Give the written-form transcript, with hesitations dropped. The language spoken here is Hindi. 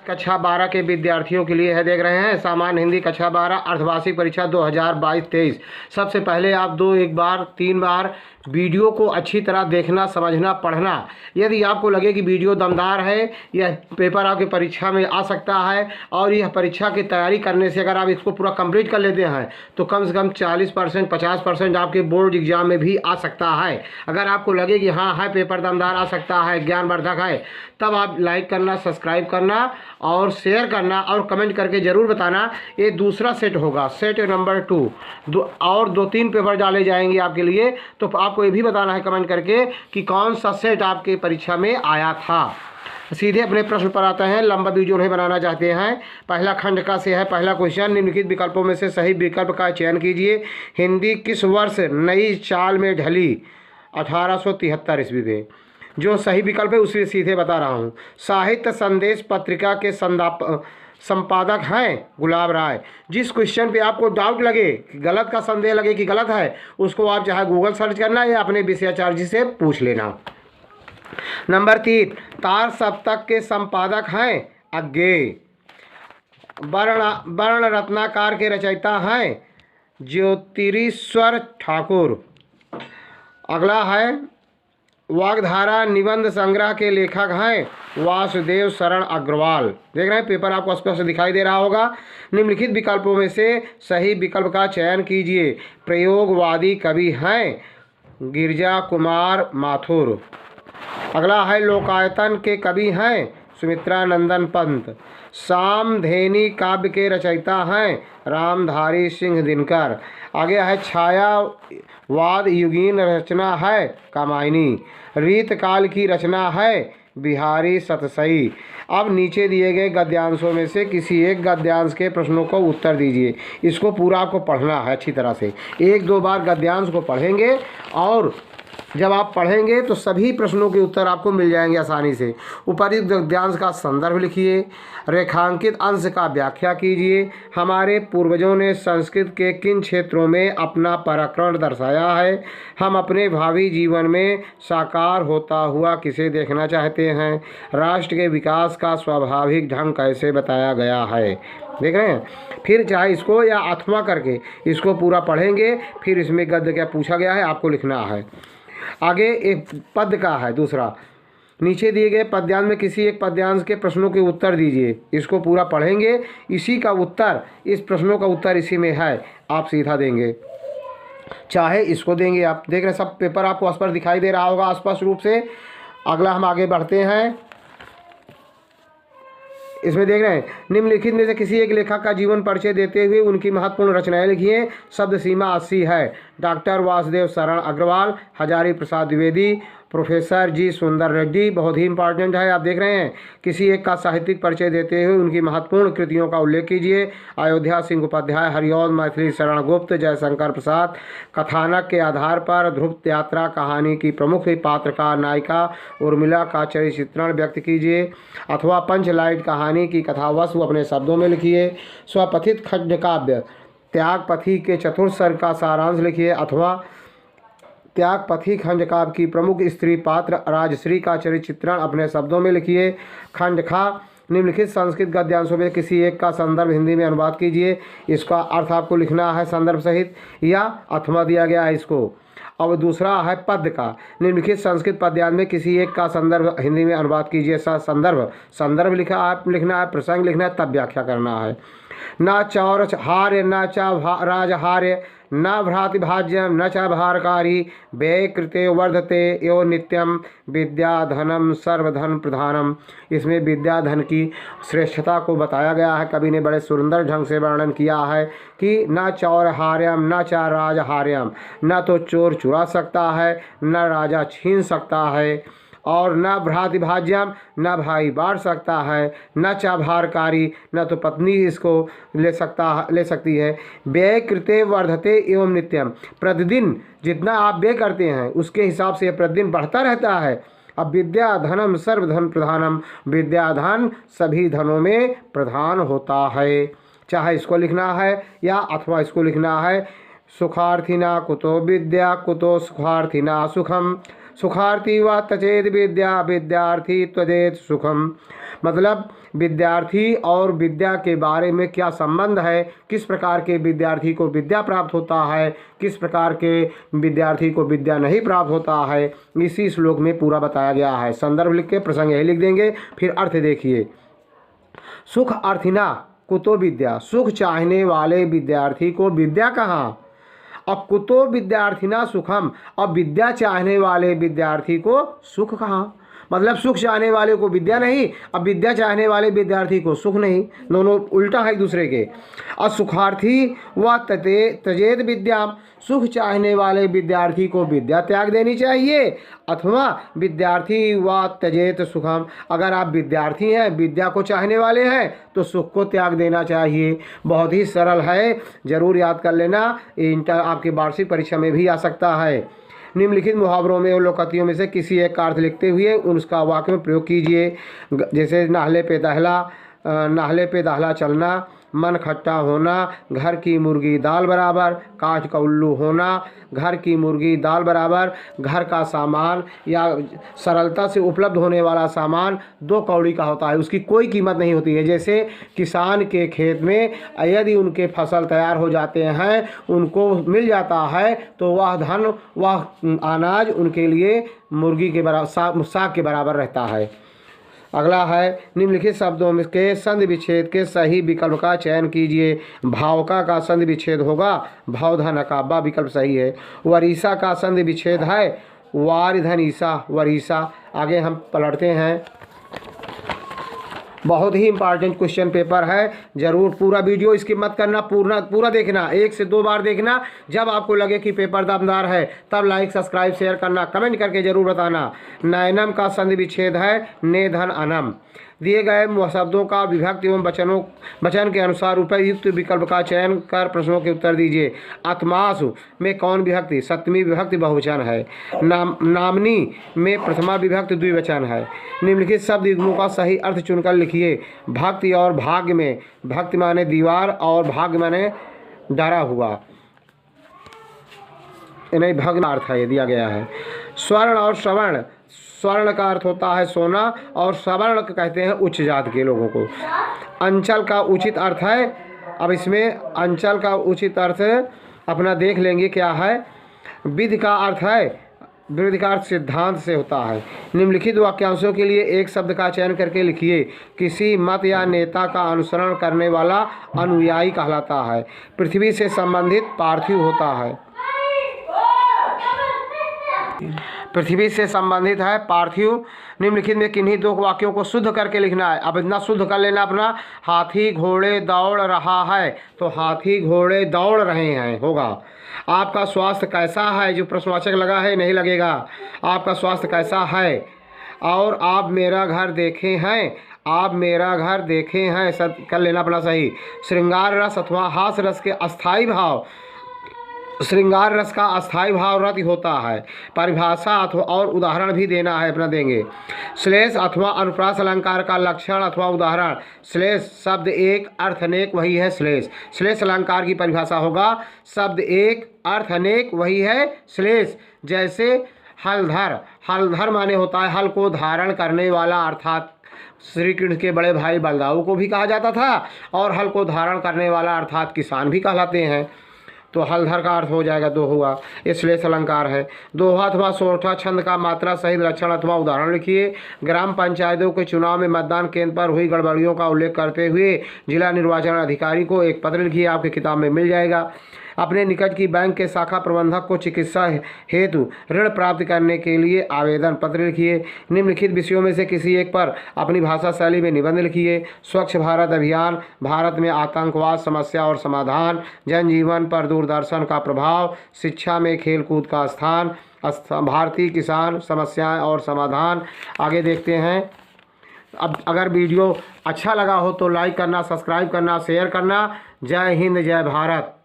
कक्षा 12 के विद्यार्थियों के लिए है। देख रहे हैं सामान्य हिंदी कक्षा 12 अर्धवार्षिक परीक्षा 2022-23। सबसे पहले आप एक बार 3 बार वीडियो को अच्छी तरह देखना, समझना, पढ़ना। यदि आपको लगे कि वीडियो दमदार है, यह पेपर आपकी परीक्षा में आ सकता है और यह परीक्षा की तैयारी करने से अगर आप इसको पूरा कंप्लीट कर लेते हैं तो कम से कम 40% 50% आपके बोर्ड एग्जाम में भी आ सकता है। अगर आपको लगे कि हाँ है पेपर दमदार आ सकता है, ज्ञानवर्धक है, तब आप लाइक करना, सब्सक्राइब करना और शेयर करना और कमेंट करके ज़रूर बताना। ये दूसरा सेट होगा, सेट नंबर 2 और 2-3 पेपर डाले जाएंगे आपके लिए। तो आपको ये भी बताना है कमेंट करके कि कौन सा सेट आपके परीक्षा में आया था। सीधे अपने प्रश्न पर आते हैं, लंबा वीडियो नहीं बनाना चाहते हैं। पहला खंड का से है पहला क्वेश्चन, निम्नलिखित विकल्पों में से सही विकल्प का चयन कीजिए। हिंदी किस वर्ष नई चाल में ढली? 1873 ईस्वी में। जो सही विकल्प है उसे सीधे बता रहा हूँ। साहित्य संदेश पत्रिका के संपादक हैं गुलाब राय। जिस क्वेश्चन पे आपको डाउट लगे, गलत का संदेह लगे कि गलत है, उसको आप चाहे गूगल सर्च करना या अपने विषयाचार्य जी से पूछ लेना। नंबर 3, तार सप्तक के संपादक हैं अज्ञेय। वर्ण रत्नाकर के रचयिता हैं ज्योतिरीश्वर ठाकुर। अगला है वाग्धारा निबंध संग्रह के लेखक हैं वासुदेव शरण अग्रवाल। देख रहे हैं पेपर आपको स्पष्ट दिखाई दे रहा होगा। निम्नलिखित विकल्पों में से सही विकल्प का चयन कीजिए। प्रयोगवादी कवि हैं गिरजा कुमार माथुर। अगला है लोकायतन के कवि हैं सुमित्रा नंदन पंत। सामधेनी काव्य के रचयिता हैं रामधारी सिंह दिनकर। आगे है छायावाद युगीन रचना है कामायनी। रीतकाल की रचना है बिहारी सतसई। अब नीचे दिए गए गद्यांशों में से किसी एक गद्यांश के प्रश्नों को उत्तर दीजिए। इसको पूरा आपको पढ़ना है अच्छी तरह से। 1-2 बार गद्यांश को पढ़ेंगे और जब आप पढ़ेंगे तो सभी प्रश्नों के उत्तर आपको मिल जाएंगे आसानी से। उपरोक्त गद्यांश का संदर्भ लिखिए। रेखांकित अंश का व्याख्या कीजिए। हमारे पूर्वजों ने संस्कृत के किन क्षेत्रों में अपना पराक्रम दर्शाया है? हम अपने भावी जीवन में साकार होता हुआ किसे देखना चाहते हैं? राष्ट्र के विकास का स्वाभाविक ढंग कैसे बताया गया है? देख रहे हैं। फिर चाहे इसको या अथवा करके इसको पूरा पढ़ेंगे। फिर इसमें गद्य क्या पूछा गया है आपको लिखना है। आगे एक पद का है दूसरा। नीचे दिए गए पद्यांश में किसी एक पद्यांश के प्रश्नों के उत्तर दीजिए। इसको पूरा पढ़ेंगे। इसी का उत्तर, इस प्रश्नों का उत्तर इसी में है, आप सीधा देंगे चाहे इसको देंगे। आप देख रहे हैं सब पेपर आपको स्पष्ट दिखाई दे रहा होगा स्पष्ट रूप से। अगला हम आगे बढ़ते हैं। इसमें देख रहे हैं निम्नलिखित में से किसी एक लेखक का जीवन परिचय देते हुए उनकी महत्वपूर्ण रचनाएं लिखिए। शब्द सीमा 80 है। डॉक्टर वासुदेव शरण अग्रवाल, हजारी प्रसाद द्विवेदी, प्रोफेसर जी सुंदर रेड्डी। बहुत ही इंपॉर्टेंट है। आप देख रहे हैं किसी एक का साहित्यिक परिचय देते हुए उनकी महत्वपूर्ण कृतियों का उल्लेख कीजिए। अयोध्या सिंह उपाध्याय, हरिऔध मैथिली शरण गुप्त, जयशंकर प्रसाद। कथानक के आधार पर ध्रुव यात्रा कहानी की प्रमुख पात्र का नायिका उर्मिला का चरित्र चित्रण व्यक्त कीजिए। अथवा पंचलाइट कहानी की कथावस्तु अपने शब्दों में लिखिए। स्वपथित खंड काव्य त्यागपथी के चतुर्थ सर्ग का सारांश लिखिए। अथवा त्यागपथी खंड काव्य की प्रमुख स्त्री पात्र राजश्री का चरित्र चित्रण अपने शब्दों में लिखिए। खंड खा निम्नलिखित संस्कृत गद्यांशों में किसी एक का संदर्भ हिंदी में अनुवाद कीजिए। इसका अर्थ आपको लिखना है संदर्भ सहित या अथवा दिया गया है इसको। अब दूसरा है पद का। निम्नलिखित संस्कृत पद्यांश में किसी एक का संदर्भ हिंदी में अनुवाद कीजिए। संदर्भ लिखना है, प्रसंग लिखना है, तब व्याख्या करना है। न चौर हार्य न च राजहार्य न भ्रातिभाज्यम न च भारकारी व्यय कृते वर्धते यो नित्यम विद्याधनम सर्वधन प्रधानम। इसमें विद्याधन की श्रेष्ठता को बताया गया है। कवि ने बड़े सुंदर ढंग से वर्णन किया है कि न चौर हार्यम न च राजहार्यम, न तो चोर चुरा सकता है न राजा छीन सकता है, और न भ्रातिभाज्यम न भाई बांट सकता है, न चाभारकारी न तो पत्नी इसको ले सकती है। व्यय कृते वर्धते एवं नित्यम, प्रतिदिन जितना आप व्यय करते हैं उसके हिसाब से प्रतिदिन बढ़ता रहता है। अब विद्या धनम सर्वधन प्रधानम, विद्याधन सभी धनों में प्रधान होता है। चाहे इसको लिखना है या अथवा इसको लिखना है। सुखार्थिना कुतो विद्या कुतो सुखार्थिना सुखम, सुखार्थी व तचेत विद्या विद्यार्थी त्वजेत सुखम। मतलब विद्यार्थी और विद्या के बारे में क्या संबंध है, किस प्रकार के विद्यार्थी को विद्या प्राप्त होता है, किस प्रकार के विद्यार्थी को विद्या नहीं प्राप्त होता है, इसी श्लोक में पूरा बताया गया है। संदर्भ लिख के प्रसंग यही लिख देंगे, फिर अर्थ देखिए। सुख अर्थिना कुतो विद्या, सुख चाहने वाले विद्यार्थी को विद्या कहाँ, और कुतो विद्यार्थिना सुखम, और विद्या चाहने वाले विद्यार्थी को सुख कहाँ। मतलब सुख चाहने वाले को विद्या नहीं, अब विद्या चाहने वाले विद्यार्थी को सुख नहीं, दोनों उल्टा है एक दूसरे के। और सुखार्थी व त्यजेत विद्या, सुख चाहने वाले विद्यार्थी को विद्या त्याग देनी चाहिए, अथवा विद्यार्थी व त्यजेत सुखम, अगर आप विद्यार्थी हैं, विद्या को चाहने वाले हैं, तो सुख को त्याग देना चाहिए। बहुत ही सरल है, जरूर याद कर लेना, इंटर आपकी वार्षिक परीक्षा में भी आ सकता है। निम्नलिखित मुहावरों में और लोकोक्तियों में से किसी एक का अर्थ लिखते हुए उसका वाक्य में प्रयोग कीजिए। जैसे नाहले पे दाहला चलना, मन खट्टा होना, घर की मुर्गी दाल बराबर, काठ का उल्लू होना, घर की मुर्गी दाल बराबर, घर का सामान या सरलता से उपलब्ध होने वाला सामान 2 कौड़ी का होता है, उसकी कोई कीमत नहीं होती है। जैसे किसान के खेत में यदि उनके फसल तैयार हो जाते हैं, उनको मिल जाता है, तो वह धन, वह अनाज उनके लिए मुर्गी के बराबर, साग के बराबर रहता है। अगला है, निम्नलिखित शब्दों में के संधि विच्छेद के सही विकल्प का चयन कीजिए। भावका का संधि विच्छेद होगा भावधन का, बा विकल्प सही है। वरीसा का संधि विच्छेद है वारिधनीसा, वरीसा। आगे हम पलटते हैं, बहुत ही इंपॉर्टेंट क्वेश्चन पेपर है, जरूर पूरा वीडियो स्किप मत करना, पूरा देखना, 1 से 2 बार देखना। जब आपको लगे कि पेपर दमदार है, तब लाइक सब्सक्राइब शेयर करना, कमेंट करके जरूर बताना। नयनम का संधि विच्छेद है नेधन अनम। दिए गए शब्दों का विभक्ति एवं वचन के अनुसार उपयुक्त विकल्प का चयन कर प्रश्नों के उत्तर दीजिए। आत्मासु में कौन विभक्ति सप्तमी विभक्ति बहुवचन है। नामनी में प्रथमा विभक्ति द्विवचन है। निम्नलिखित शब्द युग्मों का सही अर्थ चुनकर लिखिए। भक्ति और भाग्य में भक्ति माने दीवार और भाग्य माने डरा हुआ, नहीं भग्न अर्थ है, दिया गया है। स्वर्ण और श्रवण, स्वर्ण का अर्थ होता है सोना और सवर्ण कहते हैं उच्च जाति के लोगों को। अंचल का उचित अर्थ है, अब इसमें अंचल का उचित अर्थ अपना देख लेंगे क्या है। विधि का अर्थ है, विधि का अर्थ सिद्धांत से होता है। निम्नलिखित वाक्यांशों के लिए एक शब्द का चयन करके लिखिए। किसी मत या नेता का अनुसरण करने वाला अनुयायी कहलाता है। पृथ्वी से संबंधित पार्थिव होता है, पृथ्वी से संबंधित है पार्थिव। निम्नलिखित में किन्हीं 2 वाक्यों को शुद्ध करके लिखना है। अब इतना शुद्ध कर लेना अपना। हाथी घोड़े दौड़ रहा है, तो हाथी घोड़े दौड़ रहे हैं होगा। आपका स्वास्थ्य कैसा है, जो प्रश्नवाचक लगा है नहीं लगेगा। आपका स्वास्थ्य कैसा है। और आप मेरा घर देखे हैं, आप मेरा घर देखे हैं, सब कर लेना अपना सही। श्रृंगार रस अथवा हास रस के अस्थायी भाव, श्रृंगार रस का अस्थायी भाव रति होता है। परिभाषा अथवा और उदाहरण भी देना है, अपना देंगे। श्लेष अथवा अनुप्रास अलंकार का लक्षण अथवा उदाहरण। श्लेष शब्द एक अर्थ अनेक वही है श्लेष। श्लेष अलंकार की परिभाषा होगा शब्द एक अर्थ अनेक वही है श्लेष। जैसे हलधर, हलधर माने होता है हल को धारण करने वाला, अर्थात श्री कृष्ण के बड़े भाई बलदाऊ को भी कहा जाता था, और हल को धारण करने वाला अर्थात किसान भी कहलाते हैं। तो हलधर का अर्थ हो जाएगा 2 हुआ, इसलिए अलंकार है। 2वां अथवा 16वां छंद का मात्रा सहित लक्षण अथवा उदाहरण लिखिए। ग्राम पंचायतों के चुनाव में मतदान केंद्र पर हुई गड़बड़ियों का उल्लेख करते हुए जिला निर्वाचन अधिकारी को एक पत्र लिखिए, आपकी किताब में मिल जाएगा। अपने निकट की बैंक के शाखा प्रबंधक को चिकित्सा हेतु ऋण प्राप्त करने के लिए आवेदन पत्र लिखिए। निम्नलिखित विषयों में से किसी एक पर अपनी भाषा शैली में निबंध लिखिए। स्वच्छ भारत अभियान, भारत में आतंकवाद समस्या और समाधान, जनजीवन पर दूरदर्शन का प्रभाव, शिक्षा में खेलकूद का स्थान, भारतीय किसान समस्याएं और समाधान। आगे देखते हैं। अब अगर वीडियो अच्छा लगा हो तो लाइक करना, सब्सक्राइब करना, शेयर करना। जय हिंद, जय भारत।